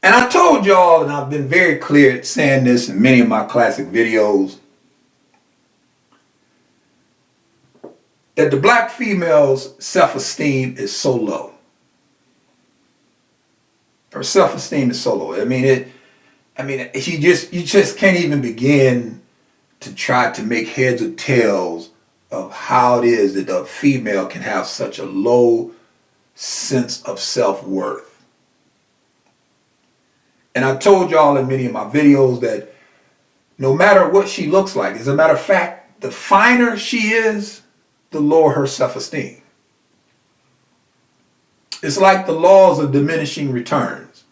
And I told y'all, and I've been very clear at saying this in many of my classic videos, that the black female's self-esteem is so low. Her self-esteem is so low. You just can't even begin to try to make heads or tails of how it is that a female can have such a low sense of self-worth. And I told y'all in many of my videos that no matter what she looks like, as a matter of fact, the finer she is, the lower her self-esteem. It's like the laws of diminishing returns.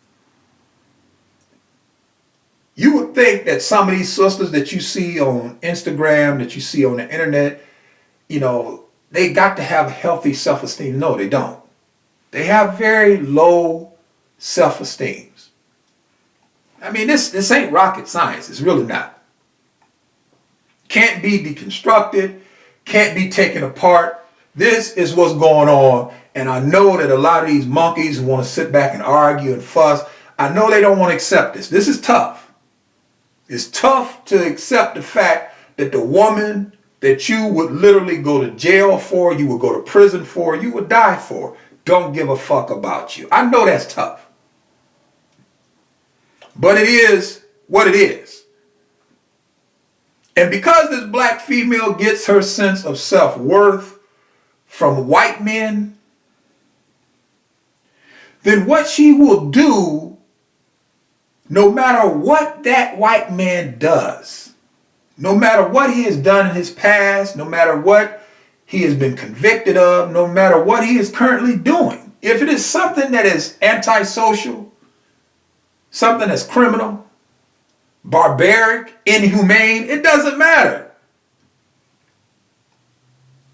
You would think that some of these sisters that you see on Instagram, that you see on the internet, they got to have healthy self-esteem. No, they don't. They have very low self-esteem. This ain't rocket science. It's really not. Can't be deconstructed, can't be taken apart. This is what's going on. And I know that a lot of these monkeys who want to sit back and argue and fuss, I know they don't want to accept this. This is tough. It's tough to accept the fact that the woman that you would literally go to jail for, you would go to prison for, you would die for, don't give a fuck about you. I know that's tough. But it is what it is. And because this black female gets her sense of self-worth from white men, then what she will do, no matter what that white man does, no matter what he has done in his past, no matter what he has been convicted of, no matter what he is currently doing, if it is something that is antisocial, something that's criminal, barbaric, inhumane, it doesn't matter.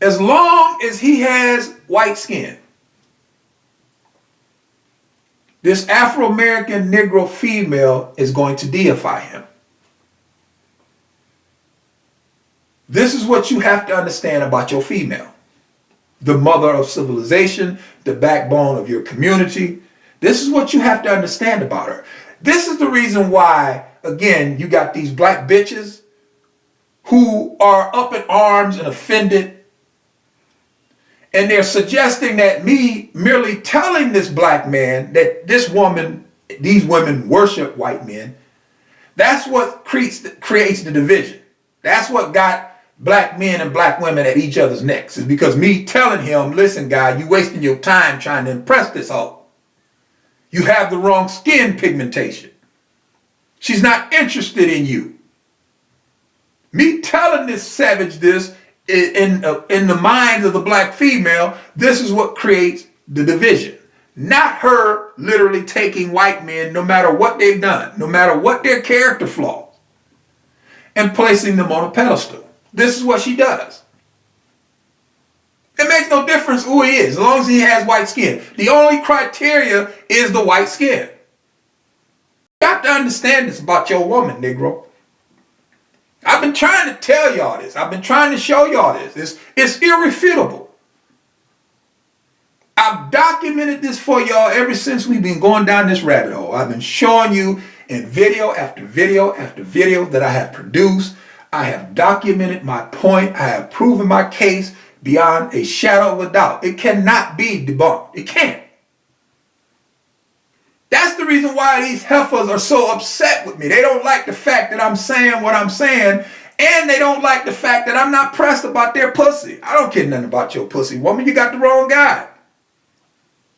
As long as he has white skin, this Afro-American Negro female is going to deify him. This is what you have to understand about your female. The mother of civilization, the backbone of your community. This is what you have to understand about her. This is the reason why, again, you got these black bitches who are up in arms and offended. And they're suggesting that me merely telling this black man that these women worship white men, that's what creates the division. That's what got black men and black women at each other's necks. Is because me telling him, listen, guy, you wasting your time trying to impress this hoe. You have the wrong skin pigmentation. She's not interested in you. Me telling this savage this in the minds of the black female, this is what creates the division. Not her literally taking white men, no matter what they've done, no matter what their character flaws, and placing them on a pedestal. This is what she does. It makes no difference who he is, as long as he has white skin. The only criteria is the white skin. You got to understand this about your woman, Negro. I've been trying to tell y'all this. I've been trying to show y'all this. It's irrefutable. I've documented this for y'all ever since we've been going down this rabbit hole. I've been showing you in video after video after video that I have produced. I have documented my point. I have proven my case beyond a shadow of a doubt. It cannot be debunked. It can't. That's the reason why these heifers are so upset with me. They don't like the fact that I'm saying what I'm saying, and they don't like the fact that I'm not pressed about their pussy. I don't care nothing about your pussy, woman. You got the wrong guy.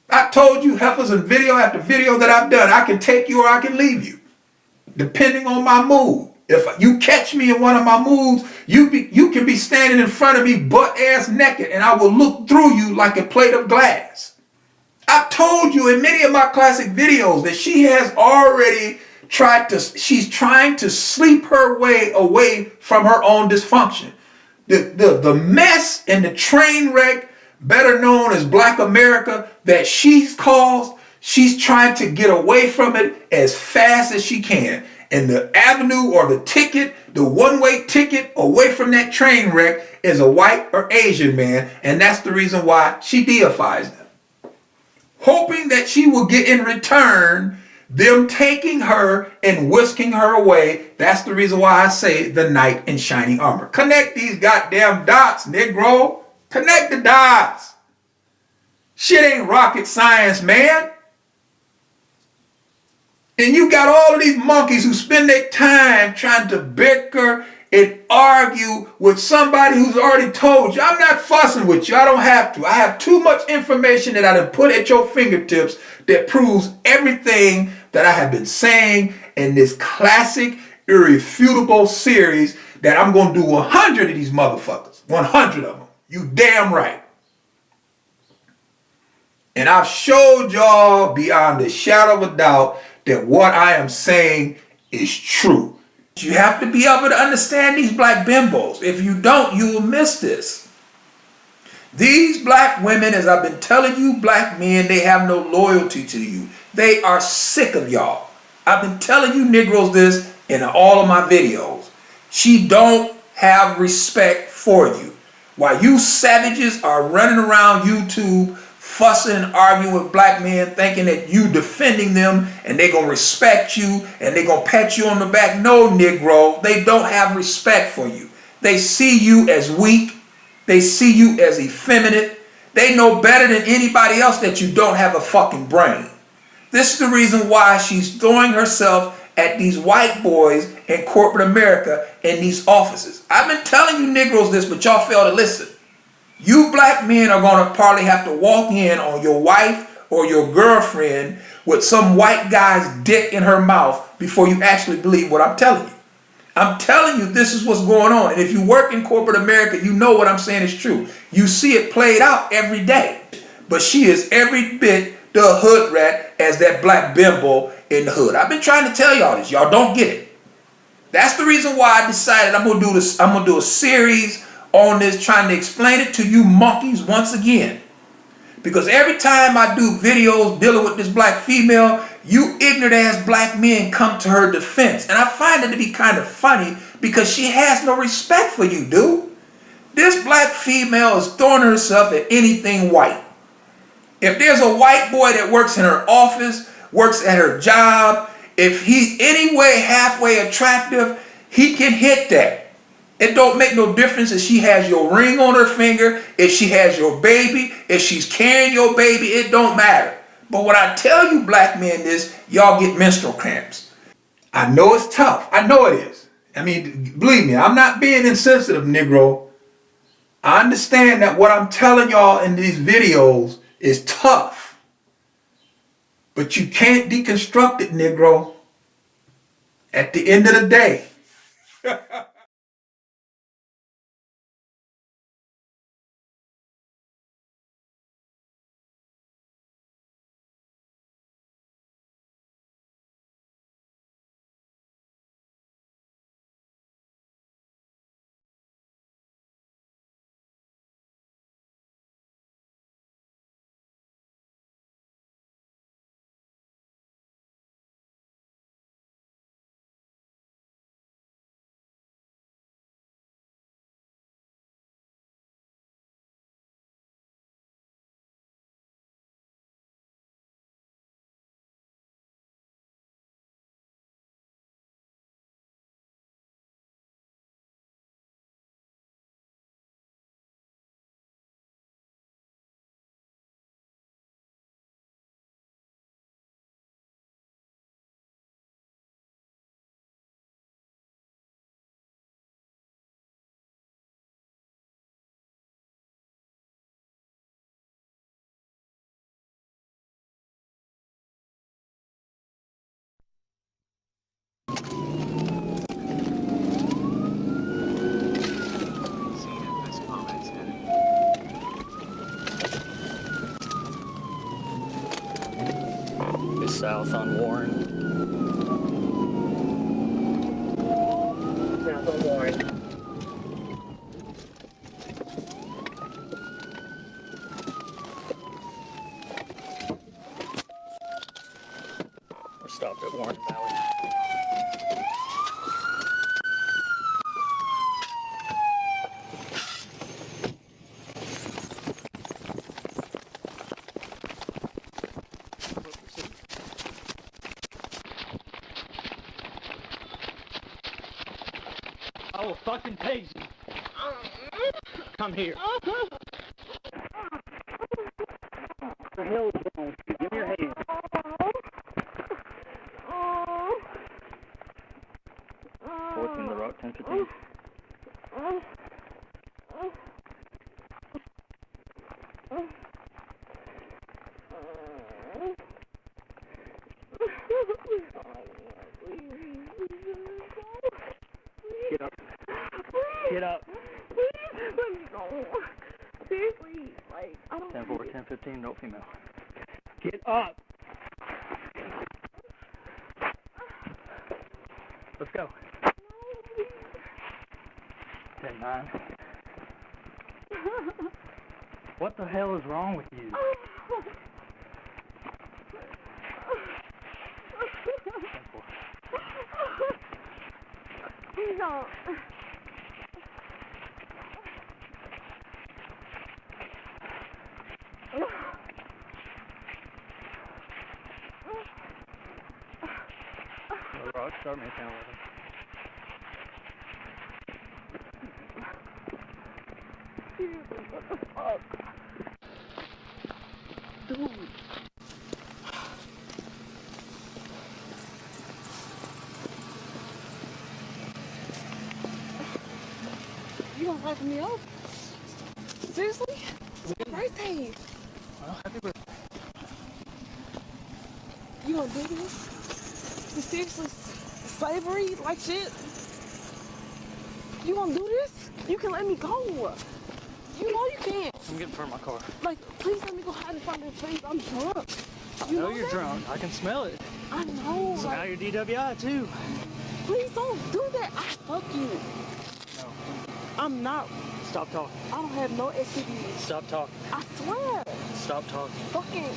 I told you heifers in video after video that I've done. I can take you or I can leave you, depending on my mood. If you catch me in one of my moods, you can be standing in front of me butt ass naked and I will look through you like a plate of glass. I've told you in many of my classic videos that she has already she's trying to sleep her way away from her own dysfunction. The mess and the train wreck, better known as Black America, that she's caused, she's trying to get away from it as fast as she can. And the avenue or the ticket, the one-way ticket away from that train wreck is a white or Asian man. And that's the reason why she deifies them. Hoping that she will get in return Them taking her and whisking her away, that's the reason why I say the knight in shining armor. Connect these goddamn dots, Negro. Connect the dots. Shit ain't rocket science, man. And you got all of these monkeys who spend their time trying to bicker and argue with somebody who's already told you, I'm not fussing with you. I don't have to. I have too much information that I done put at your fingertips that proves everything that I have been saying in this classic, irrefutable series that I'm going to do 100 of these motherfuckers. 100 of them. You damn right. And I've showed y'all beyond a shadow of a doubt that what I am saying is true. You have to be able to understand these black bimbos. If you don't, you will miss this. These black women, as I've been telling you, black men, they have no loyalty to you. They are sick of y'all. I've been telling you Negroes this in all of my videos. She don't have respect for you. While you savages are running around YouTube fussing and arguing with black men, thinking that you defending them and they gonna respect you and they gonna pat you on the back. No, Negro, they don't have respect for you. They see you as weak. They see you as effeminate. They know better than anybody else that you don't have a fucking brain. This is the reason why she's throwing herself at these white boys in corporate America in these offices. I've been telling you Negroes this, but y'all fail to listen. You black men are going to probably have to walk in on your wife or your girlfriend with some white guy's dick in her mouth before you actually believe what I'm telling you. I'm telling you this is what's going on. And if you work in corporate America, you know what I'm saying is true. You see it played out every day. But she is every bit the hood rat as that black bimbo in the hood. I've been trying to tell y'all this. Y'all don't get it. That's the reason why I decided I'm going to do this. I'm going to do a series on this, trying to explain it to you monkeys once again. Because every time I do videos dealing with this black female, you ignorant ass black men come to her defense. And I find it to be kind of funny because she has no respect for you, dude. This black female is throwing herself at anything white. If there's a white boy that works in her office, works at her job, if he's any way halfway attractive, he can hit that. It don't make no difference if she has your ring on her finger, if she has your baby, if she's carrying your baby, it don't matter. But when I tell you black men this, y'all get menstrual cramps. I know it's tough. I know it is. I mean, believe me, I'm not being insensitive, Negro. I understand that what I'm telling y'all in these videos is tough. But you can't deconstruct it, Negro. At the end of the day. South on Warren. South on Warren. We're stopped at Warren Valley. fucking tase you. Come here. What the hell is wrong with you? Give me your hand. Fourteen the rock, 10-15. Get up. Get up. Please let me go. Seriously, like, I don't 10-4, 10-15, no female. Get up. Let's go. 10-9. What the hell is wrong with you? 10-4. Please don't. The rock, start me down with him. Seriously, what the fuck? Dude. You gonna wipe me up? Seriously? It's my birthday. Well, happy birthday. You gonna do this? You seriously slavery like shit? You gonna do this? You can let me go. You know you can't. I'm getting in front of my car. Like, please let me go hide in front of the trees. I'm drunk. You know know you're that? drunk. I can smell it. I know. So now Like, you're DWI too. please don't do that. I fuck you. No. I'm not. Stop talking. I don't have no STDs. Stop talking. I swear. Stop talking. Fucking.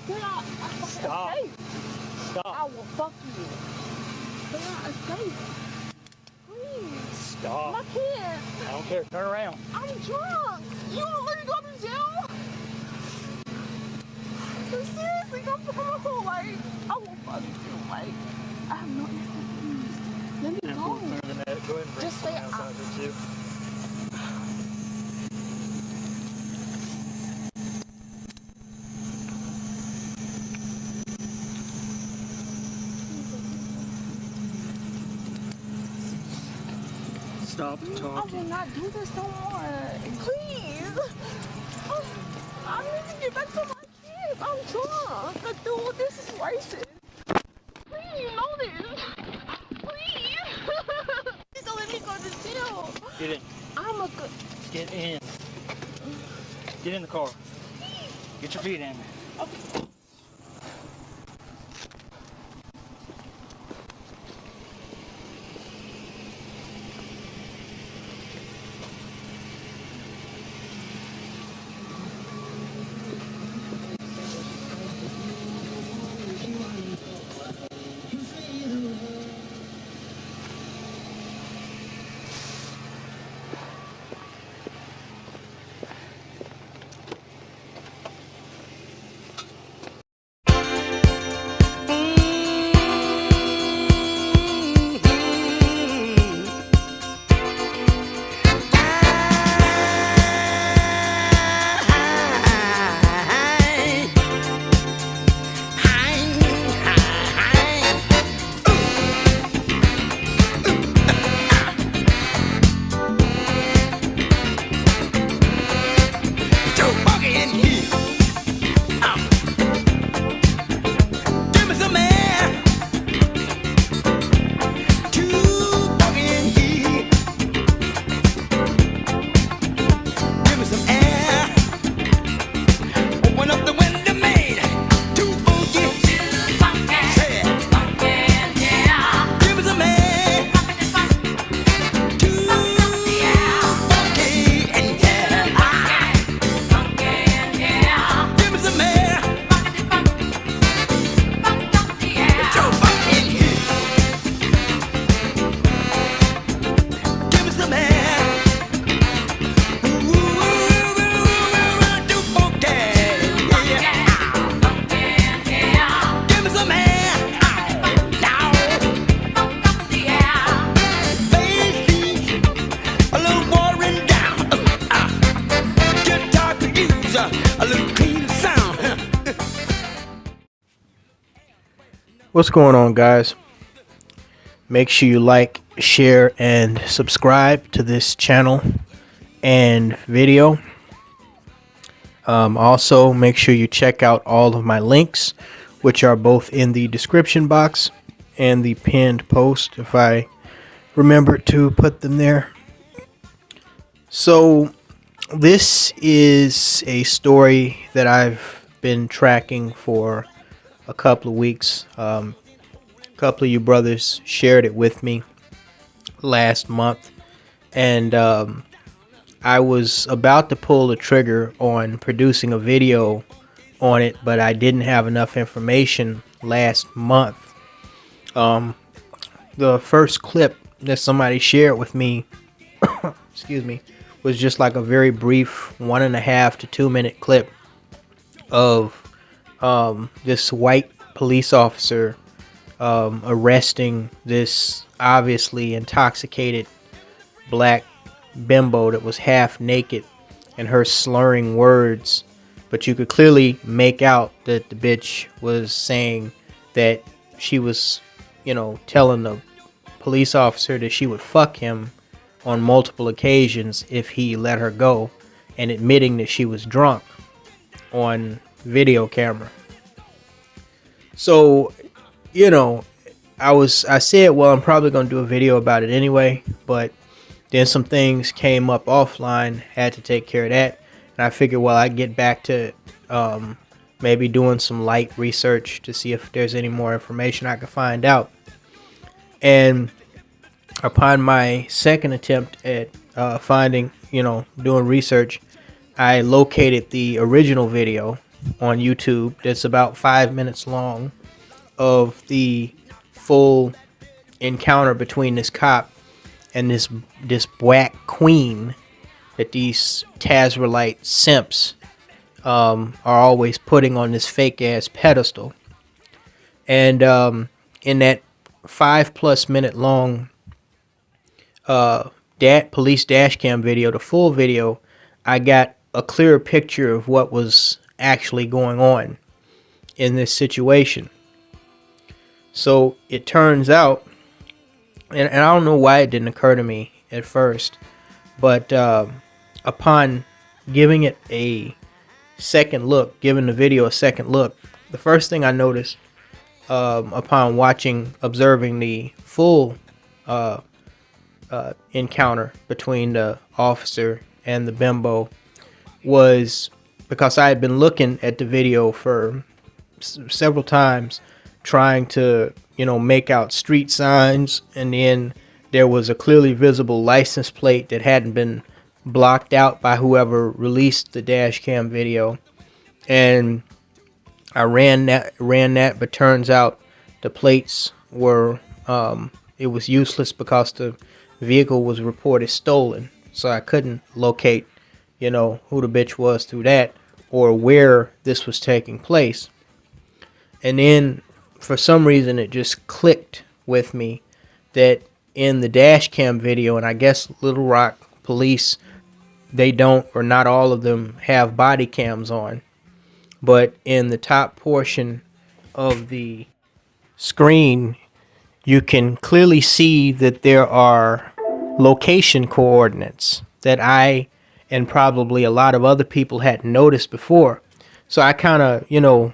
Then I fucking Stop. escape. Stop. I will fuck you. Then I escape. Please. Stop. My kids. I don't care. Turn around. I'm drunk. You won't let me go to jail? Seriously, come on. Like, I will fuck you. Like, I have no STDs. Let me And go. pull through the net. Go ahead and bring Just say someone else out here too. Stop I will talking. not do this no more. Please. I need to get back to my kids. I'm drunk. Dude, this is racist. Please, you know this. Please. Please don't let me go to jail. Get in. I'm a good. Get in. Get in the car. Get your feet in. Okay. What's going on, guys? Make sure you like, share, and subscribe to this channel and video. Also, make sure you check out all of my links, which are both in the description box and the pinned post, if I remember to put them there. So, this is a story that I've been tracking for a couple of weeks. A couple of you brothers shared it with me last month, and I was about to pull the trigger on producing a video on it, but I didn't have enough information last month. The first clip that somebody shared with me excuse me, was just like a very brief 1.5 to 2 minute clip of this white police officer arresting this obviously intoxicated black bimbo that was half naked, and her slurring words, but you could clearly make out that the bitch was saying that she was, telling the police officer that she would fuck him on multiple occasions if he let her go, and admitting that she was drunk on video camera. So, I said, well, I'm probably going to do a video about it anyway, but then some things came up offline, had to take care of that, and I figured, well, I'd get back to maybe doing some light research to see if there's any more information I could find out. And upon my second attempt at doing research, I located the original video on YouTube that's about 5 minutes long of the full encounter between this cop and this black queen that these Tazralite simps are always putting on this fake ass pedestal. And in that 5+ minute long police dash cam video, the full video, I got a clearer picture of what was actually going on in this situation. So it turns out, and I don't know why it didn't occur to me at first, but upon giving it a second look, giving the video a second look, the first thing I noticed upon observing the full encounter between the officer and the bimbo was, because I had been looking at the video for several times, trying to, make out street signs, and then there was a clearly visible license plate that hadn't been blocked out by whoever released the dash cam video, and I ran that, but turns out the plates were it was useless because the vehicle was reported stolen, so I couldn't locate who the bitch was through that, or where this was taking place. And then for some reason it just clicked with me that in the dash cam video, and I guess Little Rock police, they don't, or not all of them, have body cams on, but in the top portion of the screen you can clearly see that there are location coordinates that I and probably a lot of other people hadn't noticed before. So I kind of,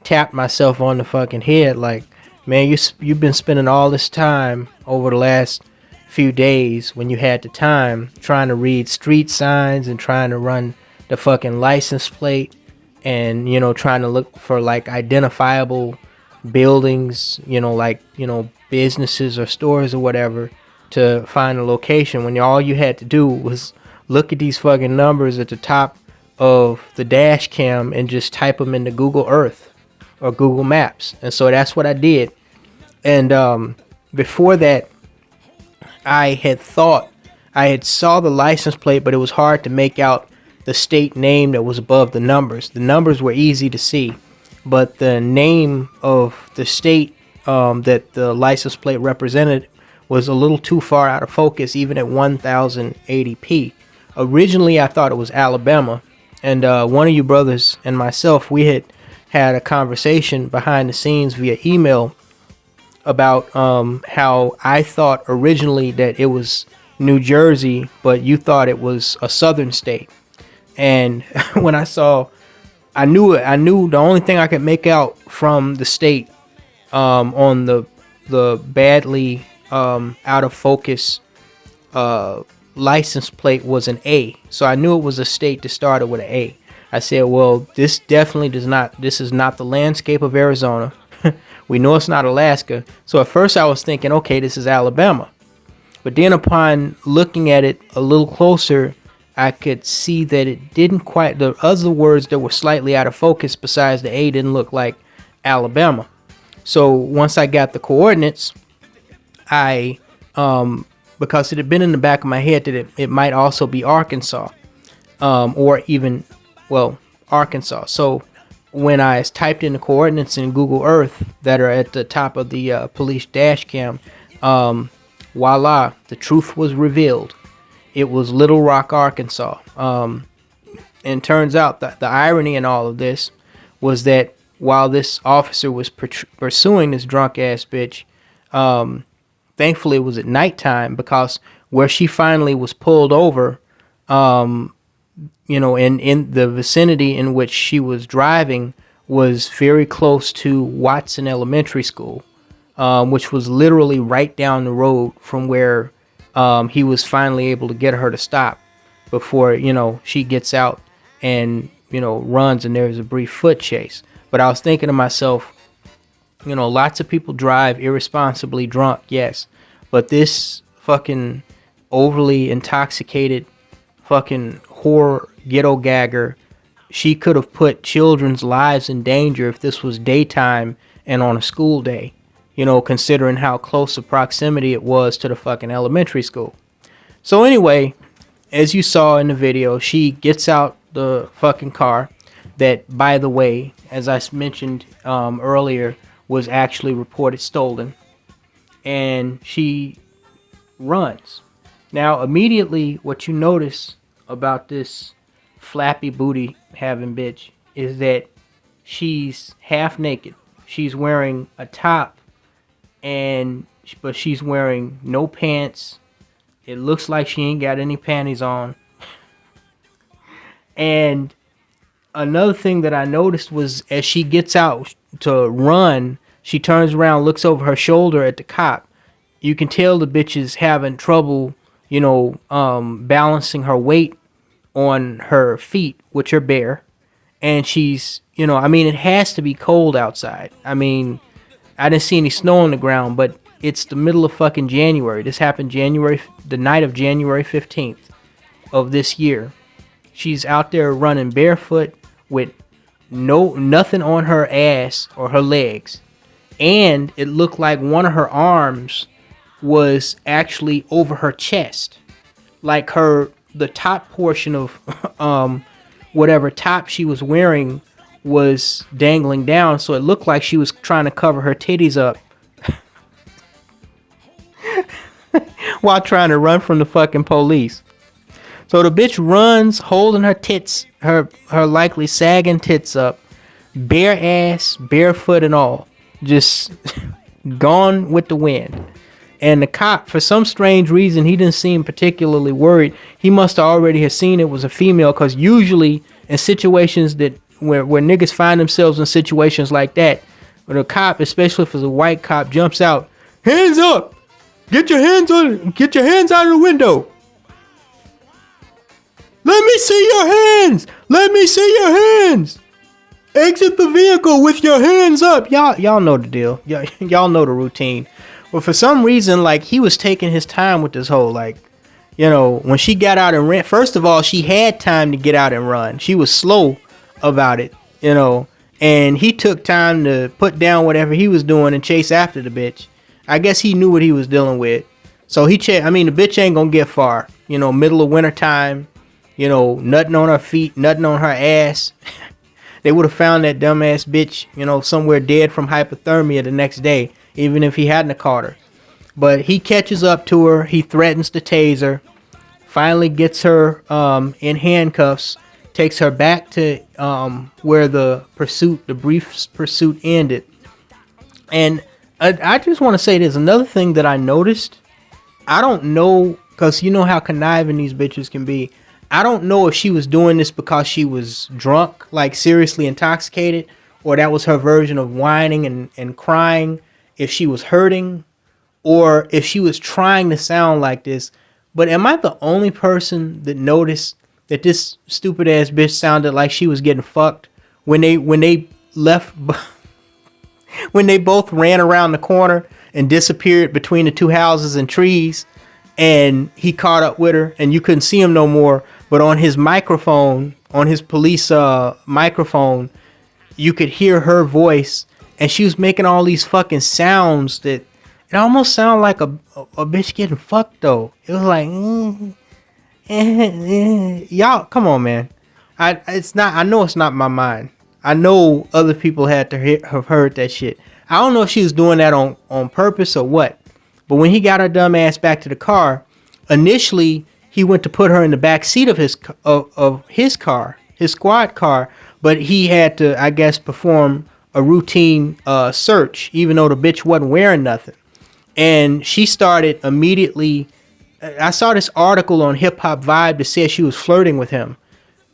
tapped myself on the fucking head like, man, you've been spending all this time over the last few days, when you had the time, trying to read street signs and trying to run the fucking license plate and, trying to look for like identifiable buildings, businesses or stores or whatever, to find a location, when all you had to do was look at these fucking numbers at the top of the dash cam and just type them into Google Earth or Google Maps. And so that's what I did. And before that, I had saw the license plate, but it was hard to make out the state name that was above the numbers. The numbers were easy to see, but the name of the state that the license plate represented was a little too far out of focus, even at 1080p. Originally, I thought it was Alabama, and one of you brothers and myself, we had a conversation behind the scenes via email about how I thought originally that it was New Jersey, but you thought it was a southern state. And when I knew it. I knew the only thing I could make out from the state on the badly out of focus license plate was an A. So I knew it was a state that started with an A. I said, well, this definitely does not. This is not the landscape of Arizona. We know it's not Alaska. So at first I was thinking, okay, this is Alabama. But then upon looking at it a little closer, I could see that it didn't quite, the other words that were slightly out of focus besides the A didn't look like Alabama. So once I got the coordinates, I, because it had been in the back of my head that it might also be Arkansas, or even, well, Arkansas. So when I typed in the coordinates in Google Earth that are at the top of the police dash cam, voila, the truth was revealed. It was Little Rock, Arkansas. And turns out that the irony in all of this was that while this officer was pursuing this drunk ass bitch, thankfully it was at nighttime, because where she finally was pulled over, in the vicinity in which she was driving was very close to Watson Elementary School, which was literally right down the road from where he was finally able to get her to stop before, she gets out and, runs, and there's a brief foot chase. But I was thinking to myself, lots of people drive irresponsibly drunk, yes. But this fucking overly intoxicated fucking whore ghetto-gagger, she could have put children's lives in danger if this was daytime and on a school day. Considering how close the proximity it was to the fucking elementary school. So anyway, as you saw in the video, she gets out the fucking car that, by the way, as I mentioned earlier, was actually reported stolen. And she runs. Now, immediately, what you notice about this flappy booty having bitch is that she's half naked. She's wearing a top, but she's wearing no pants. It looks like she ain't got any panties on. And another thing that I noticed was as she gets out to run, she turns around, looks over her shoulder at the cop. You can tell the bitch is having trouble, balancing her weight on her feet, which are bare. And she's, it has to be cold outside. I didn't see any snow on the ground, but it's the middle of fucking January. This happened the night of January 15th of this year. She's out there running barefoot with nothing on her ass or her legs. And it looked like one of her arms was actually over her chest. Like the top portion of whatever top she was wearing was dangling down, so it looked like she was trying to cover her titties up while trying to run from the fucking police. So the bitch runs holding her tits, her likely sagging tits up, bare ass, barefoot and all, just gone with the wind. And the cop, for some strange reason, he didn't seem particularly worried. He must have already have seen it was a female, because usually in situations where niggas find themselves in situations like that, when a cop, especially if it's a white cop, jumps out, hands up, get your hands out of the window. Let me see your hands. Let me see your hands. Exit the vehicle with your hands up. Y'all know the deal. Y'all know the routine. But for some reason, he was taking his time with this whole, when she got out and ran. First of all, she had time to get out and run. She was slow about it, and he took time to put down whatever he was doing and chase after the bitch. I guess he knew what he was dealing with. So the bitch ain't gonna get far. Middle of winter time, nothing on her feet, nothing on her ass. They would have found that dumbass bitch, somewhere dead from hypothermia the next day, even if he hadn't caught her. But he catches up to her. He threatens to tase her. Finally gets her in handcuffs. Takes her back to where the brief pursuit ended. And I just want to say there's another thing that I noticed. I don't know, because you know how conniving these bitches can be. I don't know if she was doing this because she was drunk, like seriously intoxicated, or that was her version of whining and crying if she was hurting, or if she was trying to sound like this. But am I the only person that noticed that this stupid ass bitch sounded like she was getting fucked when they left, when they both ran around the corner and disappeared between the two houses and trees, and he caught up with her and you couldn't see him no more, but on his microphone, on his police microphone, you could hear her voice, and she was making all these fucking sounds that it almost sounded like a bitch getting fucked though. It was like, y'all, come on, man. I know it's not my mind. I know other people had to have heard that shit. I don't know if she was doing that on purpose or what. But when he got her dumb ass back to the car, initially he went to put her in the back seat of his car, his squad car. But he had to, I guess, perform a routine search, even though the bitch wasn't wearing nothing. And she started immediately. I saw this article on Hip Hop Vibe that said she was flirting with him.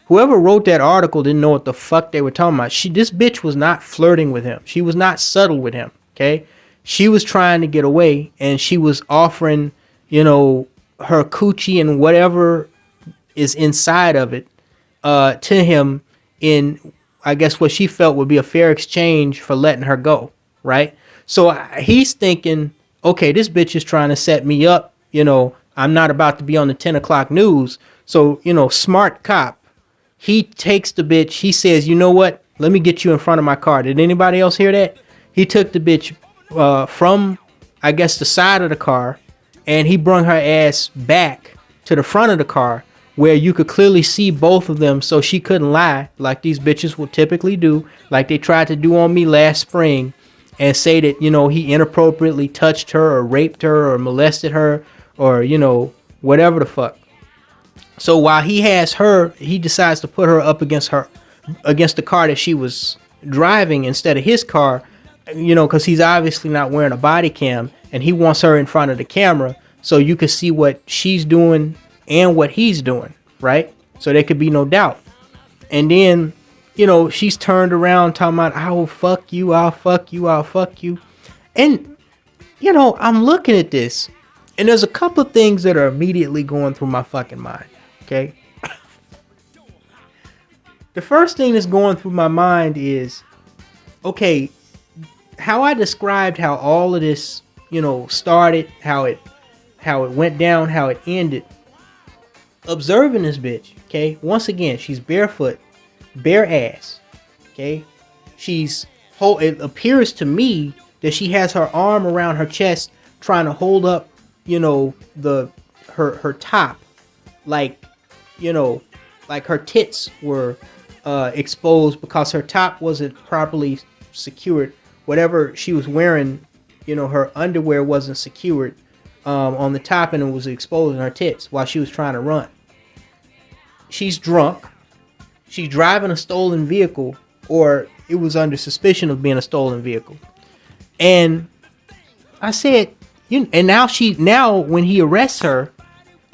Whoever wrote that article didn't know what the fuck they were talking about. This bitch was not flirting with him. She was not subtle with him. Okay, she was trying to get away, and she was offering, her coochie and whatever is inside of it, to him in, I guess, what she felt would be a fair exchange for letting her go. Right. So he's thinking, okay, this bitch is trying to set me up. I'm not about to be on the 10 o'clock news. So, smart cop. He takes the bitch. He says, you know what? Let me get you in front of my car. Did anybody else hear that? He took the bitch from, I guess, the side of the car, and he brung her ass back to the front of the car where you could clearly see both of them, so she couldn't lie like these bitches will typically do, like they tried to do on me last spring, and say that, he inappropriately touched her or raped her or molested her or, whatever the fuck. So while he has her, he decides to put her up against the car that she was driving instead of his car, because he's obviously not wearing a body cam, and he wants her in front of the camera so you can see what she's doing and what he's doing, right? So there could be no doubt. And then, she's turned around talking about, I will fuck you, I'll fuck you, I'll fuck you. And, I'm looking at this, and there's a couple of things that are immediately going through my fucking mind. Okay. The first thing that's going through my mind is, okay, how I described how all of this, started, how it went down, how it ended. Observing this bitch, okay? Once again, she's barefoot, bare ass, okay? It appears to me that she has her arm around her chest trying to hold up, her top, like her tits were exposed because her top wasn't properly secured. Whatever she was wearing, her underwear wasn't secured on the top, and it was exposing her tits while she was trying to run. She's drunk. She's driving a stolen vehicle, or it was under suspicion of being a stolen vehicle. And I said, and now when he arrests her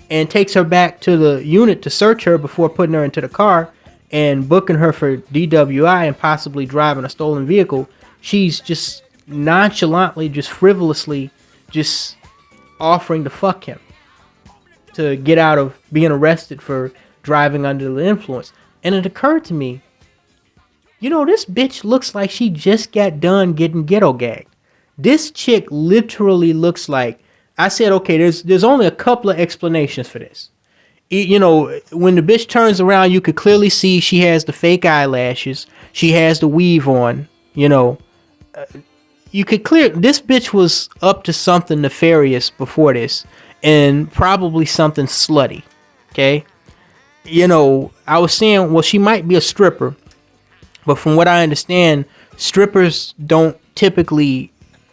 and takes her back to the unit to search her before putting her into the car and booking her for DWI and possibly driving a stolen vehicle, she's just nonchalantly, just frivolously, just offering to fuck him to get out of being arrested for driving under the influence. And it occurred to me, this bitch looks like she just got done getting ghetto gagged. This chick literally looks like, I said, okay, there's only a couple of explanations for this. When the bitch turns around, you could clearly see she has the fake eyelashes. She has the weave on, you could this bitch was up to something nefarious before this, and probably something slutty. Okay. I was saying, well, she might be a stripper, but from what I understand, strippers don't typically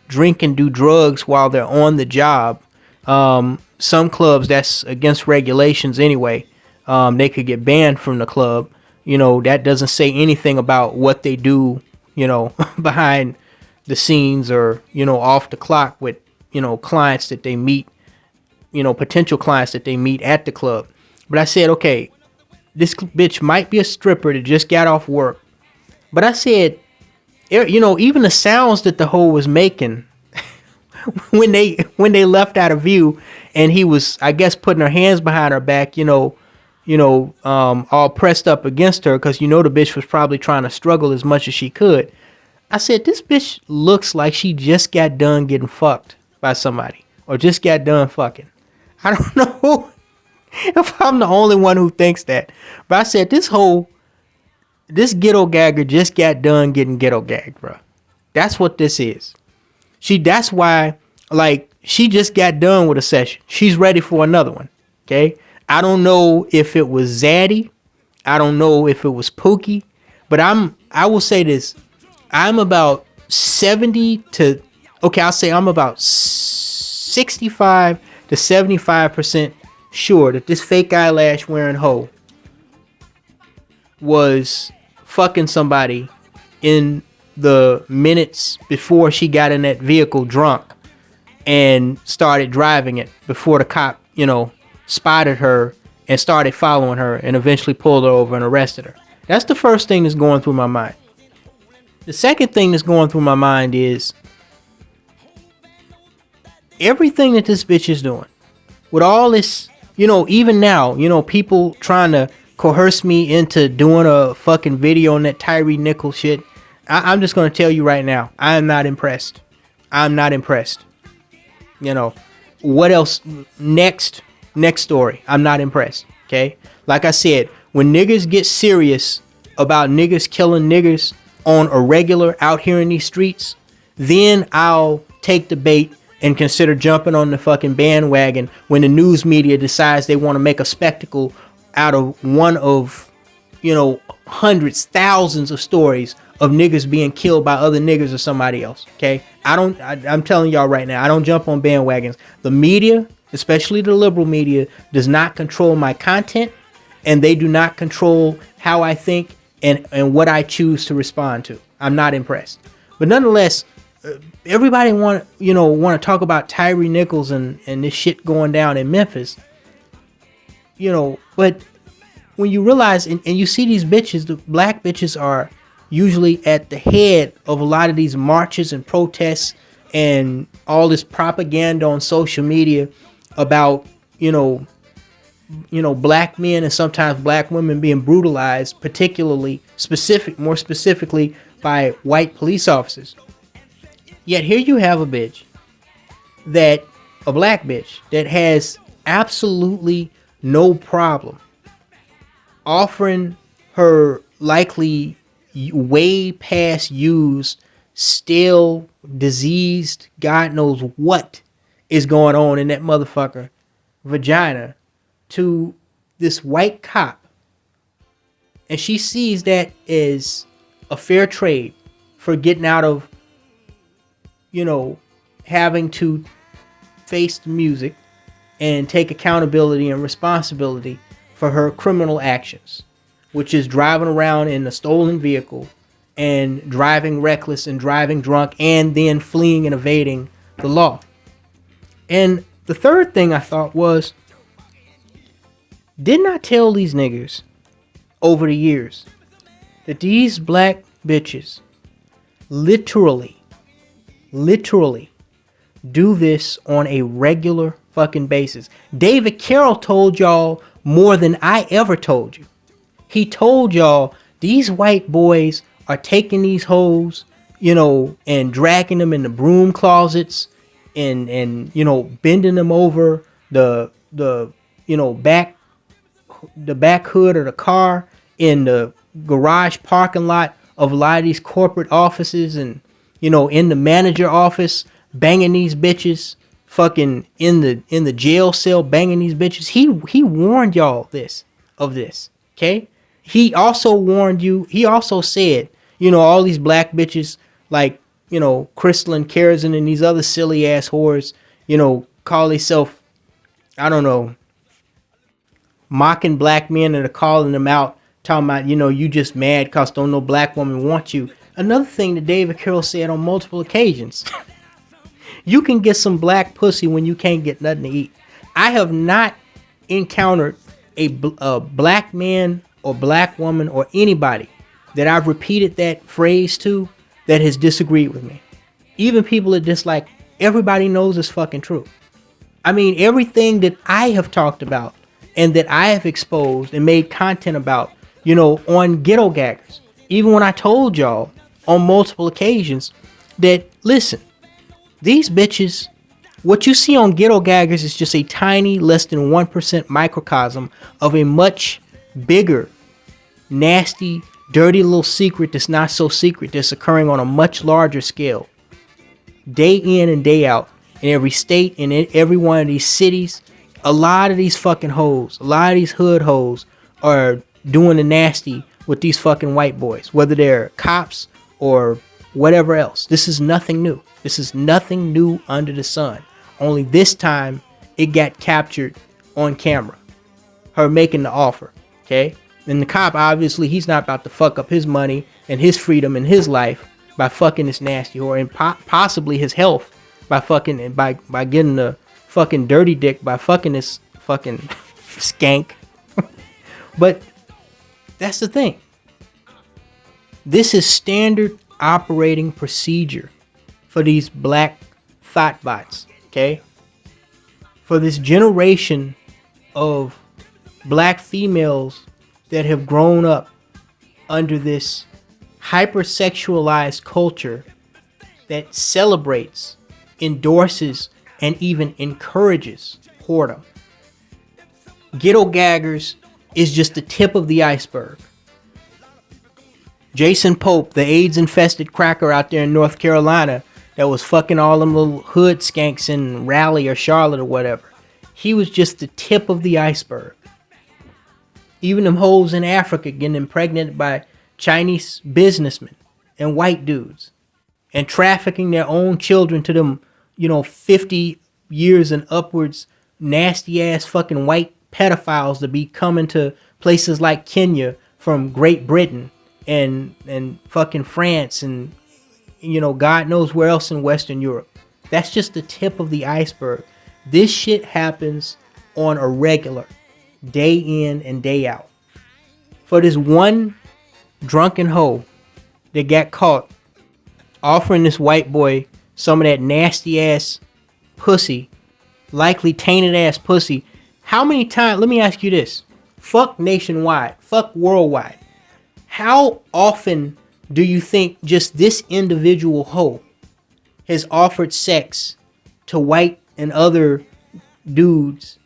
drink and do drugs while they're on the job. Some clubs, that's against regulations anyway. They could get banned from the club. That doesn't say anything about what they do, behind, the scenes or, off the clock with, clients that they meet, potential clients that they meet at the club. But I said, okay, this bitch might be a stripper that just got off work. But I said, even the sounds that the hoe was making when they left out of view, and he was, I guess, putting her hands behind her back, all pressed up against her, because the bitch was probably trying to struggle as much as she could. I said, this bitch looks like she just got done getting fucked by somebody, or just got done fucking. I don't know if I'm the only one who thinks that, but I said, this Ghettogagger just got done getting ghetto gagged, bro. That's what this is. That's why, she just got done with a session. She's ready for another one. Okay. I don't know if it was Zaddy. I don't know if it was Pookie, but I will say this. I'm about 70 to, I'll say I'm about 65 to 75% sure that this fake eyelash wearing hoe was fucking somebody in the minutes before she got in that vehicle drunk and started driving it, before the cop, spotted her and started following her and eventually pulled her over and arrested her. That's the first thing that's going through my mind. The second thing that's going through my mind is everything that this bitch is doing with all this, even now, people trying to coerce me into doing a fucking video on that Tyree Nichols shit. I'm just going to tell you right now, I am not impressed. I'm not impressed. What else? Next story. I'm not impressed. Okay. Like I said, when niggas get serious about niggas killing niggas on a regular out here in these streets, then I'll take the bait and consider jumping on the fucking bandwagon when the news media decides they want to make a spectacle out of one of, hundreds, thousands of stories of niggas being killed by other niggas or somebody else. Okay. I'm telling y'all right now, I don't jump on bandwagons. The media, especially the liberal media, does not control my content, and they do not control how I think and what I choose to respond to. I'm not impressed. But nonetheless, everybody want to talk about Tyree Nichols and this shit going down in Memphis. But when you realize and you see these bitches, the black bitches are usually at the head of a lot of these marches and protests and all this propaganda on social media about, black men and sometimes black women being brutalized, more specifically by white police officers. Yet here you have a black bitch that has absolutely no problem offering her likely way past used, still diseased, God knows what is going on in that motherfucker vagina to this white cop. And she sees that as a fair trade for getting out of, having to face the music and take accountability and responsibility for her criminal actions, which is driving around in a stolen vehicle and driving reckless and driving drunk and then fleeing and evading the law. And the third thing I thought was, didn't I tell these niggas over the years that these black bitches literally do this on a regular fucking basis? David Carroll told y'all more than I ever told you. He told y'all these white boys are taking these hoes, and dragging them in the broom closets and bending them over the back hood of the car in the garage parking lot of a lot of these corporate offices, and in the manager office, banging these bitches, fucking in the jail cell, banging these bitches. He warned y'all of this. Okay. He also warned you. He also said, all these black bitches like, Crystal Kerrison and these other silly ass whores, call themselves, I don't know, mocking black men and are calling them out, talking about, you just mad because don't no black woman want you. Another thing that David Carroll said on multiple occasions. You can get some black pussy when you can't get nothing to eat. I have not encountered a black man or black woman or anybody that I've repeated that phrase to that has disagreed with me. Even people that dislike, everybody knows it's fucking true. I mean, everything that I have talked about and that I have exposed and made content about, you know, on Ghettogaggers. Even when I told y'all on multiple occasions that, listen, these bitches, what you see on Ghettogaggers is just a tiny, less than 1% microcosm of a much bigger, nasty, dirty little secret that's not so secret, that's occurring on a much larger scale. Day in and day out, in every state, in every one of these cities, a lot of these fucking hoes, a lot of these hood hoes are doing the nasty with these fucking white boys, whether they're cops or whatever else. This is nothing new. This is nothing new under the sun. Only this time it got captured on camera. Her making the offer, okay? And the cop, obviously, he's not about to fuck up his money and his freedom and his life by fucking this nasty whore, and possibly his health by fucking, by getting the fucking dirty dick by fucking this fucking skank. But that's the thing. This is standard operating procedure for these black thoughtbots, okay? For this generation of black females that have grown up under this hypersexualized culture that celebrates, endorses, and even encourages whoredom. Ghettogaggers is just the tip of the iceberg. Jason Pope, the AIDS-infested cracker out there in North Carolina that was fucking all them little hood skanks in Raleigh or Charlotte or whatever, he was just the tip of the iceberg. Even them hoes in Africa getting impregnated by Chinese businessmen and white dudes and trafficking their own children to them, 50 years and upwards, nasty ass fucking white pedophiles to be coming to places like Kenya from Great Britain and fucking France and God knows where else in Western Europe. That's just the tip of the iceberg. This shit happens on a regular, day in and day out. For this one drunken hoe that got caught offering this white boy some of that nasty ass pussy, likely tainted ass pussy, how many times, let me ask you this, fuck nationwide, fuck worldwide, how often do you think just this individual hoe has offered sex to white and other dudes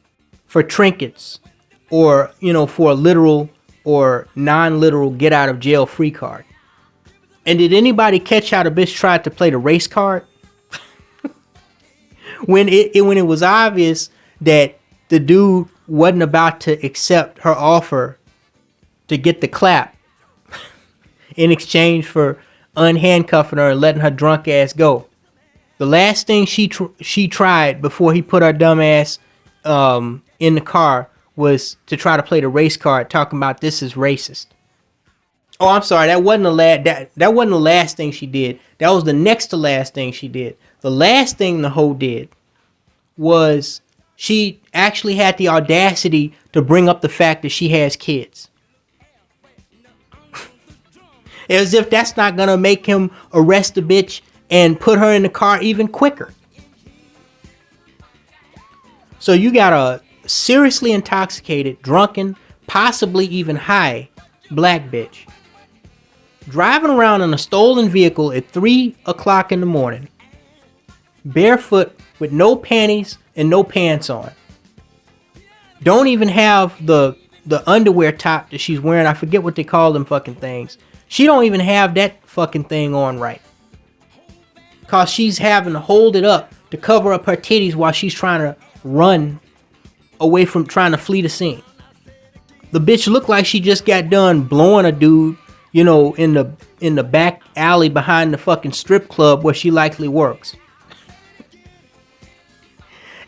for trinkets or, for a literal or non-literal get out of jail free card? And did anybody catch how the bitch tried to play the race card? when it was obvious that the dude wasn't about to accept her offer to get the clap in exchange for unhandcuffing her and letting her drunk ass go. The last thing she tried before he put her dumb ass in the car was to try to play the race card, talking about this is racist. Oh, I'm sorry, that wasn't the last thing she did. That was the next to last thing she did. The last thing the hoe did was she actually had the audacity to bring up the fact that she has kids. As if that's not gonna make him arrest the bitch and put her in the car even quicker. So you got a seriously intoxicated, drunken, possibly even high black bitch driving around in a stolen vehicle at 3 o'clock in the morning, barefoot with no panties and no pants on. Don't even have the underwear top that she's wearing. I forget what they call them fucking things. She don't even have that fucking thing on right. Cause she's having to hold it up to cover up her titties while she's trying to run away from trying to flee the scene. The bitch looked like she just got done blowing a dude, in the back alley behind the fucking strip club where she likely works.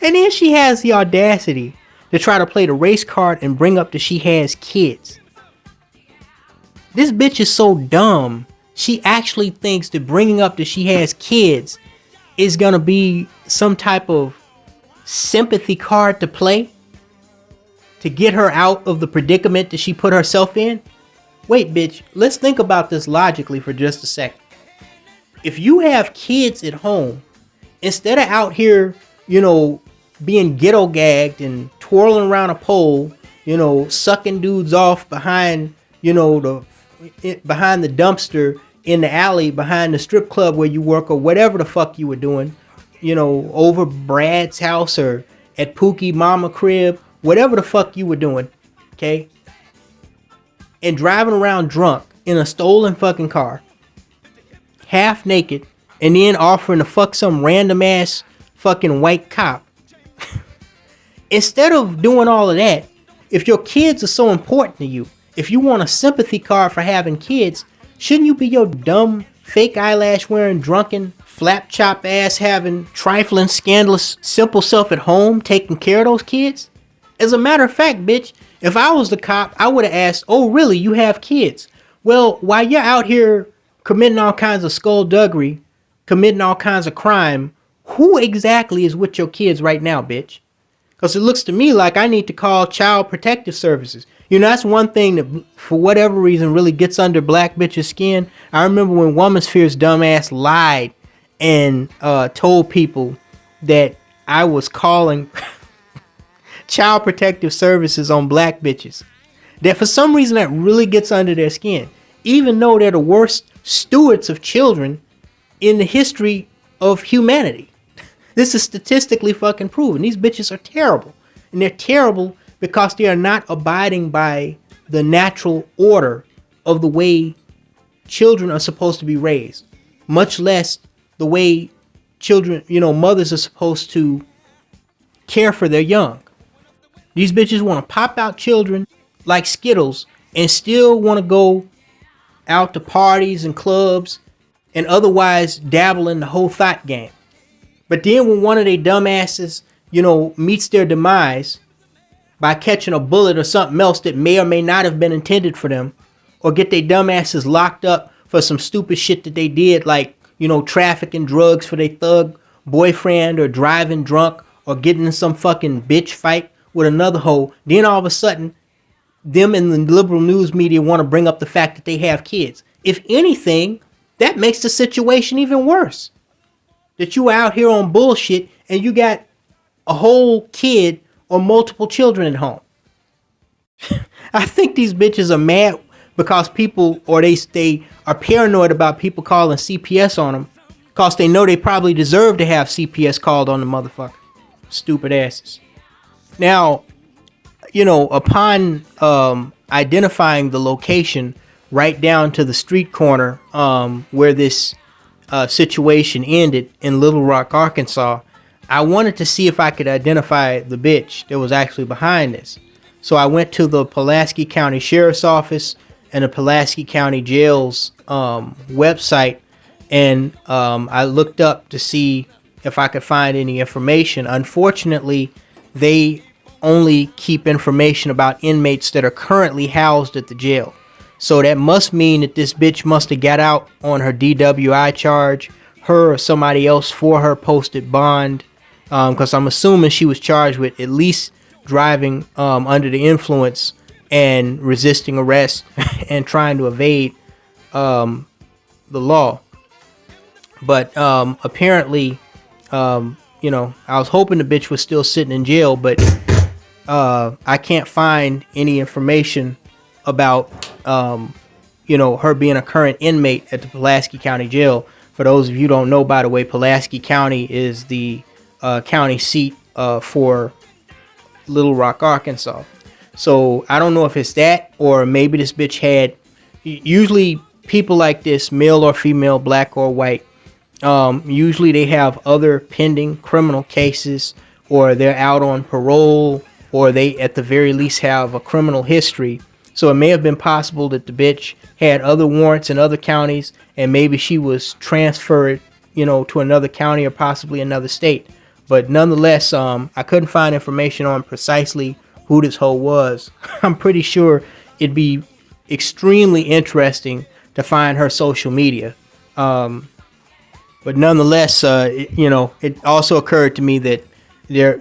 And then she has the audacity to try to play the race card and bring up that she has kids. This bitch is so dumb she actually thinks that bringing up that she has kids is gonna be some type of sympathy card to play to get her out of the predicament that she put herself in. Wait, bitch, let's think about this logically for just a second. If you have kids at home, instead of out here, being ghetto gagged and twirling around a pole, sucking dudes off behind, behind the dumpster in the alley, behind the strip club where you work, or whatever the fuck you were doing, over Brad's house or at Pookie Mama crib, whatever the fuck you were doing, okay? And driving around drunk in a stolen fucking car, half naked, and then offering to fuck some random ass fucking white cop. Instead of doing all of that, if your kids are so important to you, if you want a sympathy card for having kids, shouldn't you be your dumb, fake eyelash wearing, drunken, flap chop ass having, trifling, scandalous, simple self at home taking care of those kids? As a matter of fact, bitch, if I was the cop, I would have asked, oh really, you have kids? Well, while you're out here committing all kinds of skullduggery, committing all kinds of crime, who exactly is with your kids right now, bitch? Because it looks to me like I need to call Child Protective Services. That's one thing that, for whatever reason, really gets under black bitches' skin. I remember when Woman Sphere's dumbass lied and told people that I was calling Child Protective Services on black bitches. That for some reason that really gets under their skin. Even though they're the worst stewards of children in the history of humanity. This is statistically fucking proven. These bitches are terrible. And they're terrible because they are not abiding by the natural order of the way children are supposed to be raised. Much less the way children, mothers are supposed to care for their young. These bitches want to pop out children like Skittles and still want to go out to parties and clubs and otherwise dabble in the whole thought game. But then when one of they dumbasses, meets their demise by catching a bullet or something else that may or may not have been intended for them, or get their dumbasses locked up for some stupid shit that they did, like, trafficking drugs for their thug boyfriend, or driving drunk, or getting in some fucking bitch fight with another hoe, then all of a sudden, them in the liberal news media want to bring up the fact that they have kids. If anything, that makes the situation even worse. That you out here on bullshit and you got a whole kid or multiple children at home. I think these bitches are mad because people, or they are paranoid about people calling CPS on them, because they know they probably deserve to have CPS called on the motherfucker. Stupid asses. Now, upon identifying the location right down to the street corner where this situation ended in Little Rock, Arkansas, I wanted to see if I could identify the bitch that was actually behind this. So I went to the Pulaski County Sheriff's Office and the Pulaski County Jail's website, and I looked up to see if I could find any information. Unfortunately, they only keep information about inmates that are currently housed at the jail. So that must mean that this bitch must have got out on her DWI charge. Her or somebody else for her posted bond. Because I'm assuming she was charged with at least driving under the influence and resisting arrest and trying to evade the law. But apparently, I was hoping the bitch was still sitting in jail, but I can't find any information about her being a current inmate at the Pulaski County Jail. For those of you who don't know, by the way, Pulaski County is the county seat for Little Rock, Arkansas. So I don't know if it's that, or maybe this bitch had, usually people like this, male or female, black or white, usually they have other pending criminal cases, or they're out on parole, or they at the very least have a criminal history. So it may have been possible that the bitch had other warrants in other counties, and maybe she was transferred, to another county or possibly another state. But nonetheless, I couldn't find information on precisely who this hoe was. I'm pretty sure it'd be extremely interesting to find her social media. But nonetheless, it also occurred to me that there,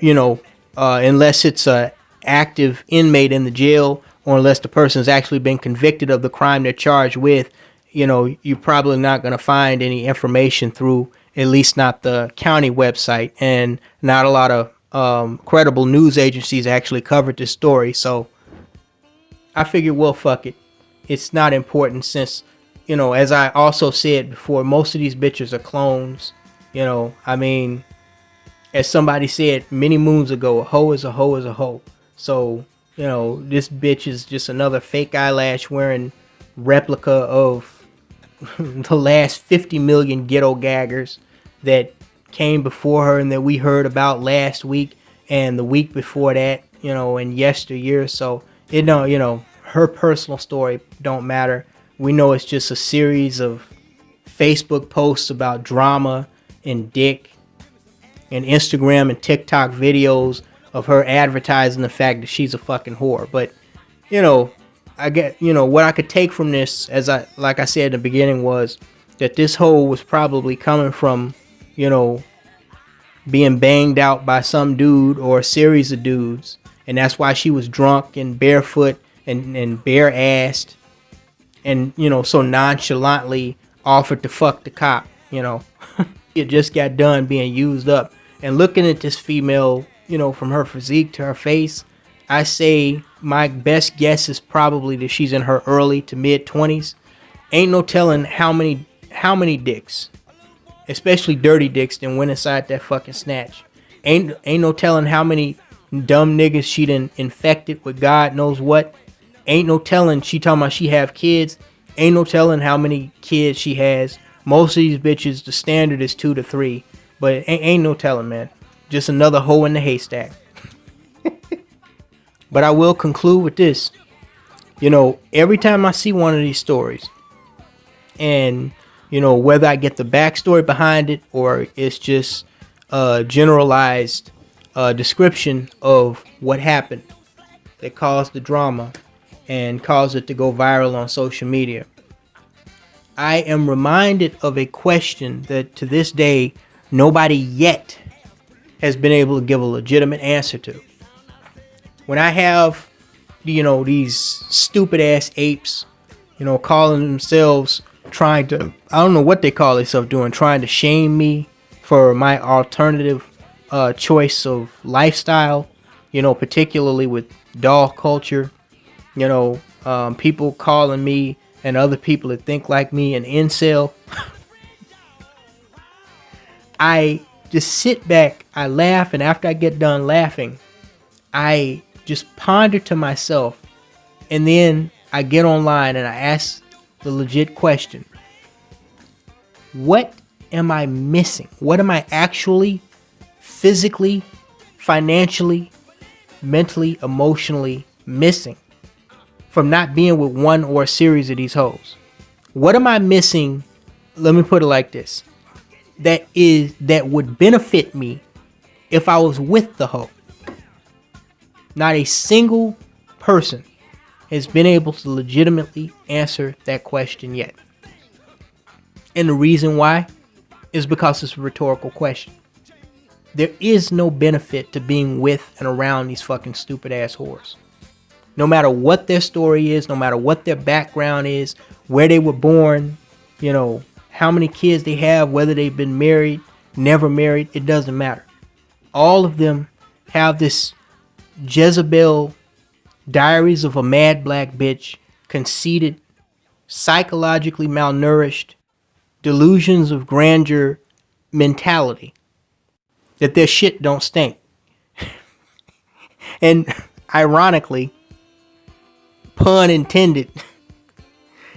unless it's a active inmate in the jail, or unless the person's actually been convicted of the crime they're charged with, you're probably not going to find any information through, at least not the county website, and not a lot of credible news agencies actually covered this story. So I figured, well, fuck it. It's not important since, as I also said before, most of these bitches are clones. As somebody said many moons ago, a hoe is a hoe is a hoe. So, this bitch is just another fake eyelash wearing replica of the last 50 million ghetto-gaggers that came before her and that we heard about last week and the week before that, and yesteryear. So, her personal story don't matter. We know it's just a series of Facebook posts about drama and dick, and Instagram and TikTok videos of her advertising the fact that she's a fucking whore. But, I get, what I could take from this, like I said in the beginning, was that this hoe was probably coming from, being banged out by some dude or a series of dudes. And that's why she was drunk and barefoot and bare-assed and, so nonchalantly offered to fuck the cop, It just got done being used up. And looking at this female, from her physique to her face, I say my best guess is probably that she's in her early to mid 20s. Ain't no telling how many dicks, especially dirty dicks, that went inside that fucking snatch. Ain't no telling how many dumb niggas she done infected with God knows what. Ain't no telling, she talking about she have kids. Ain't no telling how many kids she has. Most of these bitches, the standard is 2 to 3. But ain't no telling, man. Just another hoe in the haystack. But I will conclude with this. Every time I see one of these stories, and, whether I get the backstory behind it or it's just a generalized description of what happened that caused the drama and caused it to go viral on social media, I am reminded of a question that to this day, nobody yet has been able to give a legitimate answer to. When I have, these stupid ass apes, calling themselves, trying to, I don't know what they call themselves doing, trying to shame me for my alternative choice of lifestyle, particularly with doll culture, people calling me and other people that think like me an incel. I just sit back, I laugh, and after I get done laughing, I just ponder to myself, and then I get online and I ask the legit question: what am I missing? What am I actually physically, financially, mentally, emotionally missing from not being with one or a series of these hoes? What am I missing? Let me put it like this. That would benefit me if I was with the hoe. Not a single person has been able to legitimately answer that question yet. And the reason why is because it's a rhetorical question. There is no benefit to being with and around these fucking stupid ass whores. No matter what their story is, no matter what their background is, where they were born, how many kids they have, whether they've been married, never married, it doesn't matter. All of them have this Jezebel, Diaries of a Mad Black Bitch, conceited, psychologically malnourished, delusions of grandeur mentality. That their shit don't stink. And ironically, pun intended,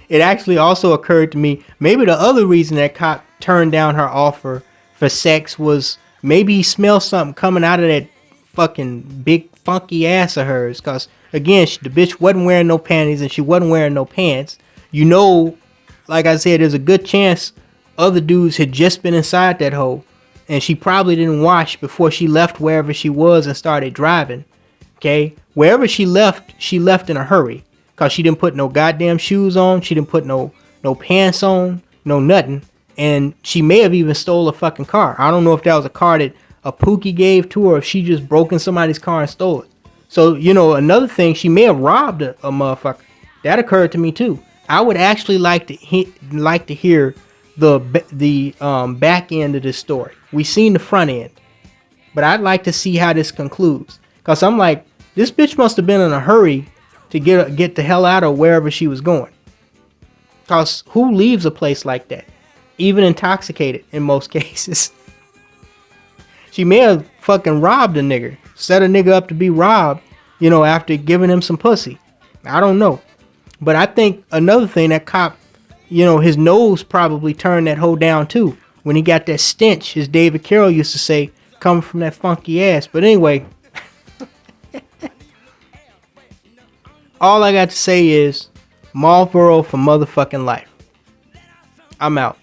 it actually also occurred to me, maybe the other reason that cop turned down her offer for sex was maybe he smelled something coming out of that fucking big funky ass of hers. Because again, the bitch wasn't wearing no panties and she wasn't wearing no pants. Like I said, there's a good chance other dudes had just been inside that hole, and she probably didn't wash before she left wherever she was and started driving. Okay, wherever she left in a hurry, because she didn't put no goddamn shoes on. She didn't put no no pants on, no nothing. And she may have even stole a fucking car. I don't know if that was a car that a Pookie gave to her, or if she just broke in somebody's car and stole it. So, you know, another thing, she may have robbed a motherfucker. That occurred to me too. I would actually like to hear the back end of this story. We seen the front end, but I'd like to see how this concludes. Cause I'm like, this bitch must have been in a hurry to get the hell out of wherever she was going. Cause who leaves a place like that, even intoxicated in most cases? She may have fucking robbed a nigga, set a nigga up to be robbed, you know, after giving him some pussy. I don't know. But I think another thing, that cop, you know, his nose probably turned that hoe down too. When he got that stench, as David Carroll used to say, coming from that funky ass. But anyway, all I got to say is Marlboro for motherfucking life. I'm out.